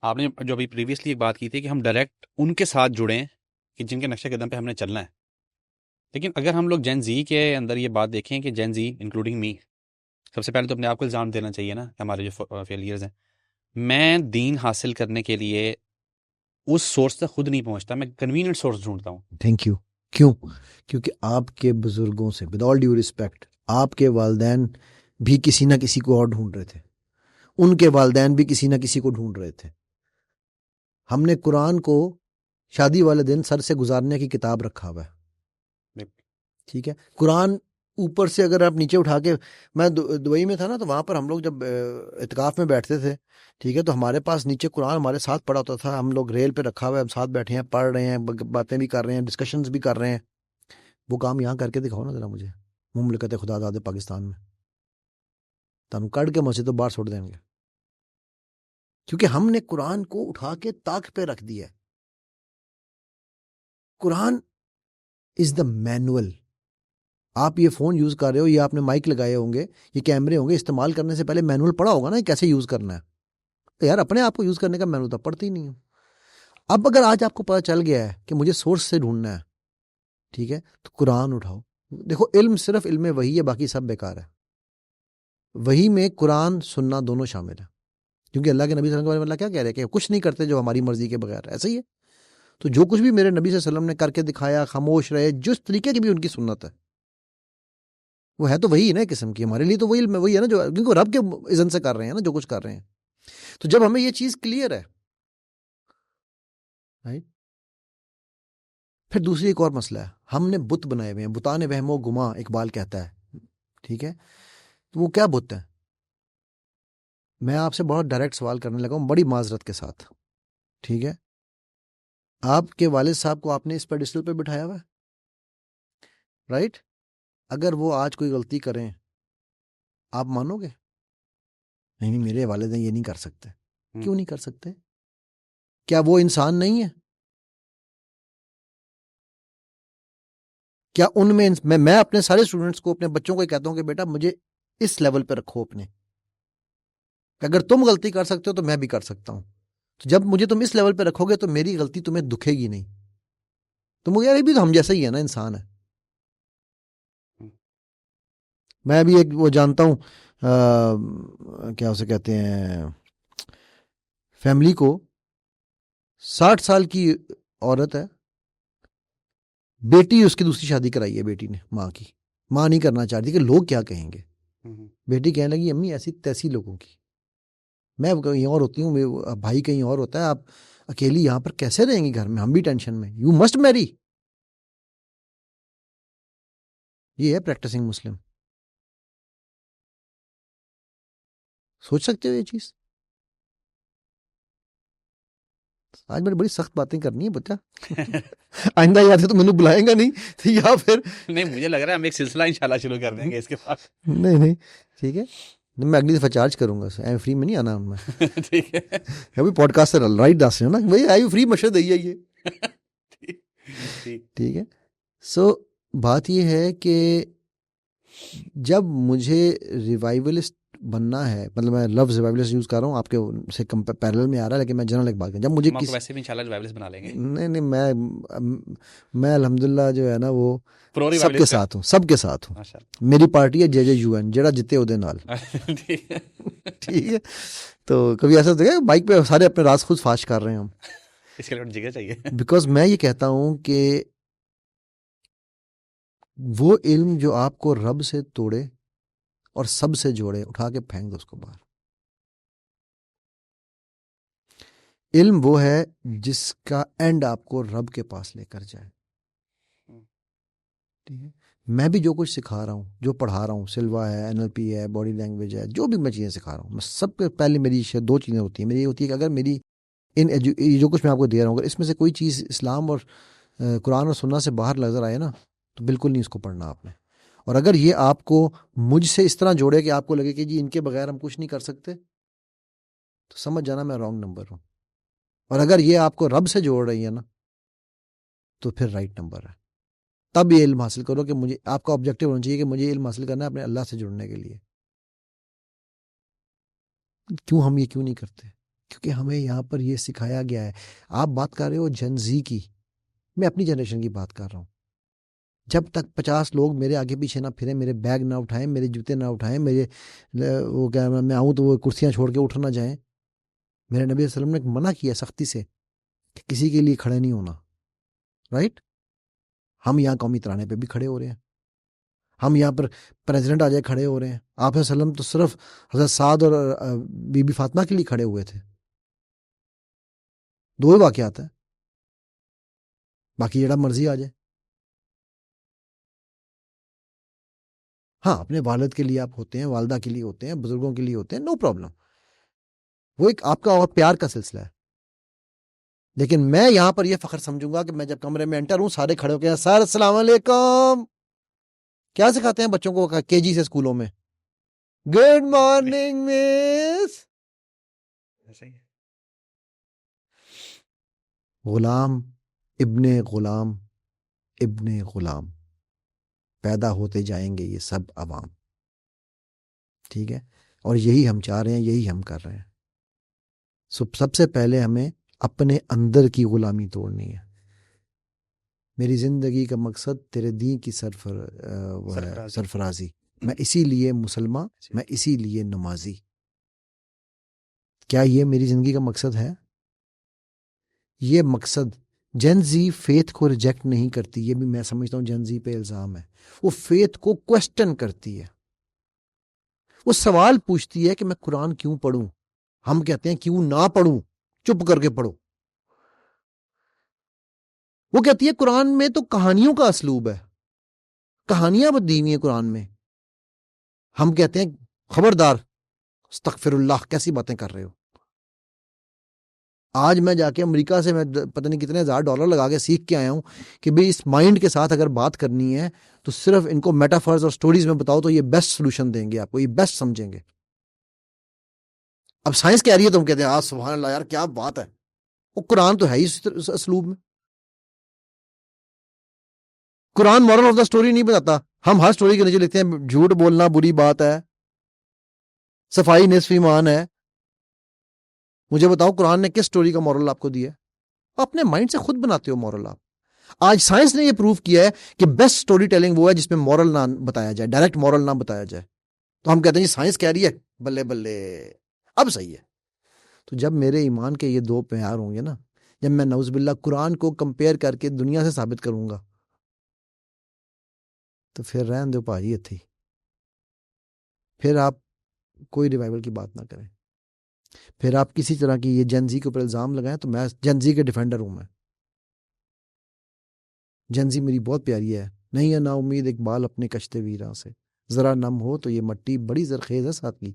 آپ نے جو ابھی پریویسلی ایک بات کی تھی کہ ہم ڈائریکٹ ان کے ساتھ جڑیں کہ جن کے نقشے قدم پہ ہم نے چلنا ہے. لیکن اگر ہم لوگ جین زی کے اندر یہ بات دیکھیں کہ جین زی انکلوڈنگ می، سب سے پہلے تو اپنے آپ کو الزام دینا چاہیے نا کہ ہمارے جو فیلئرز ہیں. میں دین حاصل کرنے کے لیے اس سورس تک خود نہیں پہنچتا، میں کنوینئنٹ سورس ڈھونڈتا ہوں. Thank you. کیوں؟ کیونکہ آپ کے بزرگوں سے ود آل ڈیو ریسپیکٹ آپ کے والدین بھی کسی نہ کسی کو اور ڈھونڈ رہے تھے، ان کے والدین بھی کسی نہ کسی کو ڈھونڈ رہے تھے. ہم نے قرآن کو شادی والے دن سر سے گزارنے کی کتاب رکھا ہوا ہے. ٹھیک ہے، قرآن اوپر سے اگر آپ نیچے اٹھا کے، میں دبئی میں تھا نا، تو وہاں پر ہم لوگ جب اعتکاف میں بیٹھتے تھے، ٹھیک ہے، تو ہمارے پاس نیچے قرآن ہمارے ساتھ پڑا ہوتا تھا. ہم لوگ ریل پہ رکھا ہوا ہے، ہم ساتھ بیٹھے ہیں، پڑھ رہے ہیں، باتیں بھی کر رہے ہیں، ڈسکشنز بھی کر رہے ہیں. وہ کام یہاں کر کے دکھاؤ نا ذرا مجھے، مملکت خدا داد پاکستان میں تم کڑ کے مسجد تو باہر چھوڑ دیں گے. کیونکہ ہم نے قرآن کو اٹھا کے طاق پہ رکھ دیا ہے. قرآن از دا مینول. آپ یہ فون یوز کر رہے ہو، یہ آپ نے مائک لگائے ہوں گے، یہ کیمرے ہوں گے، استعمال کرنے سے پہلے مینول پڑھا ہوگا نا کیسے یوز کرنا ہے. تو یار اپنے آپ کو یوز کرنے کا مینول تو پڑھتے ہی نہیں ہوں. اب اگر آج آپ کو پتہ چل گیا ہے کہ مجھے سورس سے ڈھونڈنا ہے، ٹھیک ہے، تو قرآن اٹھاؤ. دیکھو علم صرف علم وحی ہے، باقی سب بیکار ہے. وحی میں قرآن سننا دونوں شامل ہے، کیونکہ اللہ کے نبی صلی اللہ علیہ وسلم اللہ کیا کہہ رہے ہیں کہ کچھ نہیں کرتے جو ہماری مرضی کے بغیر. ایسا ہی ہے. تو جو کچھ بھی میرے نبی صلی اللہ علیہ وسلم نے کر کے دکھایا، خاموش رہے، جس طریقے کی بھی ان کی سنت ہے، وہ ہے تو وہی نا قسم کی. ہمارے لیے تو وہی ہے نا، جو کیونکہ رب کے اذن سے کر رہے ہیں نا جو کچھ کر رہے ہیں. تو جب ہمیں یہ چیز کلیئر ہے، پھر دوسری ایک اور مسئلہ ہے، ہم نے بت بنائے ہوئے ہیں. بتانے وہم و گما اقبال کہتا ہے، ٹھیک ہے. تو وہ کیا بت ہے؟ میں آپ سے بہت ڈائریکٹ سوال کرنے لگا ہوں، بڑی معذرت کے ساتھ، ٹھیک ہے. آپ کے والد صاحب کو آپ نے اس پیڈسٹل پہ بٹھایا ہوا ہے، رائٹ؟ اگر وہ آج کوئی غلطی کریں، آپ مانو گے؟ نہیں میرے والدین یہ نہیں کر سکتے. کیوں نہیں کر سکتے؟ کیا وہ انسان نہیں ہے؟ کیا ان میں اپنے سارے اسٹوڈنٹس کو، اپنے بچوں کو کہتا ہوں کہ بیٹا مجھے اس لیول پہ رکھو اپنے، کہ اگر تم غلطی کر سکتے ہو تو میں بھی کر سکتا ہوں. تو جب مجھے تم اس لیول پہ رکھو گے تو میری غلطی تمہیں دکھے گی نہیں. تم یار بھی تو ہم جیسا ہی ہے نا، انسان ہے. میں بھی ایک وہ جانتا ہوں، کیا اسے کہتے ہیں، فیملی کو 60 سال کی عورت ہے، بیٹی اس کی دوسری شادی کرائی ہے بیٹی نے، ماں نہیں کرنا چاہتی کہ لوگ کیا کہیں گے. بیٹی کہنے لگی امی ایسی تیسی لوگوں کی، میں کہیں اور ہوتی ہوں، بھائی کہیں اور ہوتا ہے، آپ اکیلی یہاں پر کیسے رہیں گی گھر میں، ہم بھی ٹینشن میں. یو مسٹ میری. یہ ہے پریکٹسنگ مسلم. سوچ سکتے ہو یہ چیز؟ آج میں نے بڑی سخت باتیں کرنی ہے بچہ. آئندہ یاد ہے تو مجھے بلائیں گا نہیں، یا پھر نہیں مجھے لگ رہا ہے ہم ایک سلسلہ انشاءاللہ شروع کر دیں گے اس کے بعد. نہیں ٹھیک ہے، میں اگلی دفعہ چارج کروں گا. فری میں نہیں آنا میں. ٹھیک ہے، ابھی پوڈ کاسٹ سے رائٹ دس رہے ہو نا بھائی، آئی فری مشورہ دئیے یہ. ٹھیک ہے. سو بات یہ ہے کہ جب مجھے ریوائولسٹ بننا ہے، مطلب میں لفظ ریوائولسٹ یوز کر رہا ہوں، آپ کے سے پیرل میں آ رہا ہے، لیکن میں جنرل ایک بات کروں، جب مجھے ویسے بھی انشاءاللہ ریوائولسٹ بنا لیں گے. نہیں میں الحمدللہ جو ہے نا وہ سب کے ساتھ ہوں. میری پارٹی ہے JJUN، جڑا جتے اودے نال. ٹھیک ہے. تو کبھی ایسا ہوتا ہے بائک پہ سارے اپنے راز خود فاش کر رہے ہیں ہم، اس کے لیے جگہ چاہیے. بیکاز میں یہ کہتا ہوں کہ وہ علم جو آپ کو رب سے توڑے اور سب سے جوڑے، اٹھا کے پھینک دو اس کو باہر. علم وہ ہے جس کا اینڈ آپ کو رب کے پاس لے کر جائے. ٹھیک ہے. میں بھی جو کچھ سکھا رہا ہوں، جو پڑھا رہا ہوں، سلوا ہے، NLP ہے، باڈی لینگویج ہے، جو بھی میں چیزیں سکھا رہا ہوں، میں سب سے پہلے میری 2 چیزیں ہوتی ہیں. میری یہ ہوتی ہے کہ اگر میری جو کچھ میں آپ کو دے رہا ہوں، اگر اس میں سے کوئی چیز اسلام اور قرآن اور سنت سے باہر نظر آئے نا، تو بالکل نہیں اس کو پڑھنا آپ نے. اور اگر یہ آپ کو مجھ سے اس طرح جوڑے کہ آپ کو لگے کہ جی ان کے بغیر ہم کچھ نہیں کر سکتے، تو سمجھ جانا میں رانگ نمبر ہوں. اور اگر یہ آپ کو رب سے جوڑ رہی ہے نا، تو پھر رائٹ نمبر ہے. تب یہ علم حاصل کرو کہ مجھے، آپ کا آبجیکٹیو ہونا چاہیے کہ مجھے علم حاصل کرنا ہے اپنے اللہ سے جڑنے کے لیے. ہم یہ کیوں نہیں کرتے؟ کیونکہ ہمیں یہاں پر یہ سکھایا گیا ہے. آپ بات کر رہے ہو جن زی کی، میں اپنی جنریشن کی بات کر رہا ہوں. جب تک 50 لوگ میرے آگے پیچھے نہ پھریں، میرے بیگ نہ اٹھائیں، میرے جوتے نہ اٹھائیں، میرے وہ کیا میں آؤں تو وہ کرسیاں چھوڑ کے اٹھ نہ جائیں. میرے نبی صلی اللہ علیہ وسلم نے منع کیا سختی سے کہ کسی کے لیے کھڑے نہیں ہونا. رائٹ؟ ہم یہاں قومی ترانے پہ بھی کھڑے ہو رہے ہیں، ہم یہاں پر پریزیڈنٹ آ جائے کھڑے ہو رہے ہیں. آپ صلی اللہ علیہ وسلم تو صرف حضرت سعد اور بی بی فاطمہ کے لیے کھڑے ہوئے تھے. 2 ہی واقعات ہیں، باقی جڑا مرضی آ جائے. ہاں اپنے والد کے لیے آپ ہوتے ہیں، والدہ کے لیے ہوتے ہیں، بزرگوں کے لیے ہوتے ہیں، نو پرابلم، وہ ایک آپ کا اور پیار کا سلسلہ ہے. لیکن میں یہاں پر یہ فخر سمجھوں گا کہ میں جب کمرے میں انٹر ہوں سارے کھڑے ہو کے سر السلام علیکم. کیا سکھاتے ہیں بچوں کو کے جی سے اسکولوں میں؟ گڈ مارننگ مس. غلام ابن غلام ابن غلام پیدا ہوتے جائیں گے یہ سب عوام. ٹھیک ہے، اور یہی ہم چاہ رہے ہیں، یہی ہم کر رہے ہیں. سب سے پہلے ہمیں اپنے اندر کی غلامی توڑنی ہے. میری زندگی کا مقصد تیرے دین کی سرفرازی. میں اسی لیے مسلمان، میں اسی لیے نمازی. کیا یہ میری زندگی کا مقصد ہے؟ یہ مقصد جن زی فیتھ کو ریجیکٹ نہیں کرتی، یہ بھی میں سمجھتا ہوں جن زی پہ الزام ہے. وہ فیتھ کو کوسچن کرتی ہے، وہ سوال پوچھتی ہے کہ میں قرآن کیوں پڑھوں. ہم کہتے ہیں کیوں نہ پڑھوں، چپ کر کے پڑھو. وہ کہتی ہے قرآن میں تو کہانیوں کا اسلوب ہے، کہانیاں دی ہوئی ہیں قرآن میں. ہم کہتے ہیں خبردار، استغفر اللہ، کیسی باتیں کر رہے ہو. آج میں جا کے امریکہ سے میں پتہ نہیں کتنے $1000 لگا کے سیکھ کے آیا ہوں کہ بھئی اس مائنڈ کے ساتھ اگر بات کرنی ہے تو صرف ان کو میٹافرز اور سٹوریز میں بتاؤ تو یہ بیسٹ سلوشن دیں گے آپ کو، یہ بیسٹ سمجھیں گے. اب سائنس کہہ رہی ہے تو ہم کہتے ہیں سبحان اللہ یار کیا بات ہے. وہ قرآن تو ہے ہی اس اسلوب میں. قرآن مورل آف دا سٹوری نہیں بتاتا. ہم ہر سٹوری کے نیچے لکھتے ہیں جھوٹ بولنا بری بات ہے، صفائی نصف ایمان ہے. مجھے بتاؤ قرآن نے کس سٹوری کا مورل آپ کو دیا ہے؟ اپنے مائنڈ سے خود بناتے ہو مورل آپ. آج سائنس نے یہ پروف کیا ہے کہ بیسٹ سٹوری ٹیلنگ وہ ہے جس میں مورل نہ بتایا جائے، ڈائریکٹ مورل نہ بتایا جائے. تو ہم کہتے ہیں جی سائنس کہہ رہی ہے، بلے بلے اب صحیح ہے. تو جب میرے ایمان کے یہ 2 پیار ہوں گے نا، جب میں نعوذ باللہ قرآن کو کمپیئر کر کے دنیا سے ثابت کروں گا تو پھر رہن دو پاجی اتھی، پھر آپ کوئی ریوائول کی بات نہ کریں. پھر آپ کسی طرح کی یہ جنزی کے اوپر الزام لگائیں تو میں جنزی کے ڈیفینڈر ہوں. میں جنزی میری بہت پیاری ہے. نہیں ہے نا امید اقبال اپنے کشتے ویراں سے، ذرا نم ہو تو یہ مٹی بڑی زرخیز ہے ساتھ کی.